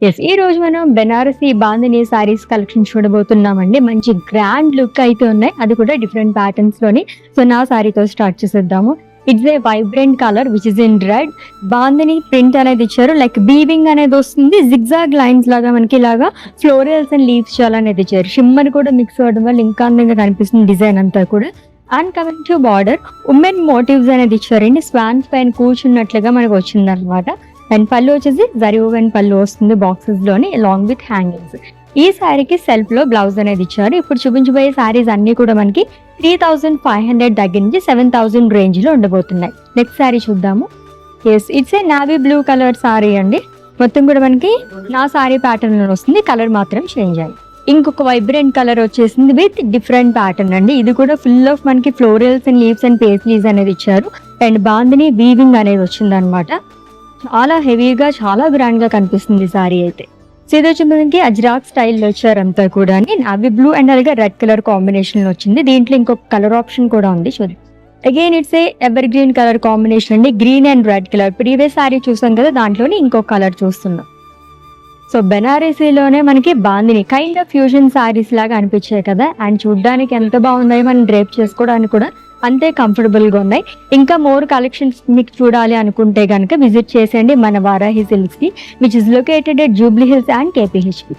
ఈ రోజు మనం బెనారసి బాందిని సారీస్ కలెక్షన్ చూడబోతున్నామండి. మంచి గ్రాండ్ లుక్ అయితే ఉన్నాయి, అది కూడా డిఫరెంట్ ప్యాటర్న్స్ లోని. సో నా సారీతో స్టార్ట్ చేసేద్దాము. It's a vibrant colour which is in red. Bandhani print అనేది ఇచ్చారు, లైక్ బీవింగ్ అనేది వస్తుంది, జిగ్జాగ్ లైన్స్ లాగా మనకి ఇలాగా ఫ్లోరల్స్ అండ్ లీవ్స్ చాలా అనేది ఇచ్చారు. షిమ్మర్ కూడా మిక్స్ అవ్వడం వల్ల ఇంకా అందంగా కనిపిస్తుంది డిజైన్ అంతా కూడా. And coming to border, women motives అనేది ఇచ్చారండి. స్వాన్స్ పైన కూర్చున్నట్లుగా మనకు వచ్చింది అనమాట. అండ్ పళ్ళు వచ్చేసి జరీ ఓవెన్ పళ్ళు వస్తుంది బాక్సెస్ లోని, అలాంగ్ విత్ హ్యాంగింగ్స్. ఈ శారీకి సెల్ఫ్ లో బ్లౌజ్ అనేది ఇచ్చారు. ఇప్పుడు చూపించబోయే శారీస్ అన్ని కూడా మనకి 3500 దగ్గర నుంచి 7000 రేంజ్ లో ఉండబోతున్నాయి. నెక్స్ట్ శారీ చూద్దాము. It's a navy blue colour sari అండి. మొత్తం కూడా మనకి నా శారీ ప్యాటర్న్ లో వస్తుంది, కలర్ మాత్రం చేంజ్ అయ్యింది. ఇంకొక వైబ్రెంట్ కలర్ వచ్చేసింది విత్ డిఫరెంట్ ప్యాటర్న్ అండి. ఇది కూడా ఫుల్ ఆఫ్ మనకి florals and leaves and paisleys అనేది ఇచ్చారు. అండ్ బాందిని వీవింగ్ అనేది వచ్చింది అనమాట. చాలా హెవీగా చాలా గ్రాండ్ గా కనిపిస్తుంది సారీ అయితే. సో ఇది వచ్చి మనకి అజ్రాక్ స్టైల్లో వచ్చారు అంతా కూడా. నావీ బ్లూ అండ్ అలాగే రెడ్ కలర్ కాంబినేషన్ లో వచ్చింది. దీంట్లో ఇంకొక కలర్ ఆప్షన్ కూడా ఉంది చూడండి. Again it's a ever green colour combination అండి, green and red colour. Previous sari చూసాం కదా, దాంట్లోనే ఇంకొక కలర్ చూస్తున్నాం. సో బెనారసీలోనే మనకి bandhani kind of fusion saris లాగా అనిపించాయి కదా. అండ్ చూడ్డానికి ఎంత బాగున్నాయి, మనం డ్రేప్ చేసుకోవడానికి కూడా అంతే కంఫర్టబుల్ గా ఉన్నాయి. ఇంకా మోర్ కలెక్షన్స్ మీకు చూడాలి అనుకుంటే కనుక విజిట్ చేసేయండి మన వారాహి సిల్క్స్ కి, which is located at Jubilee Hills and కేపీహెచ్పి.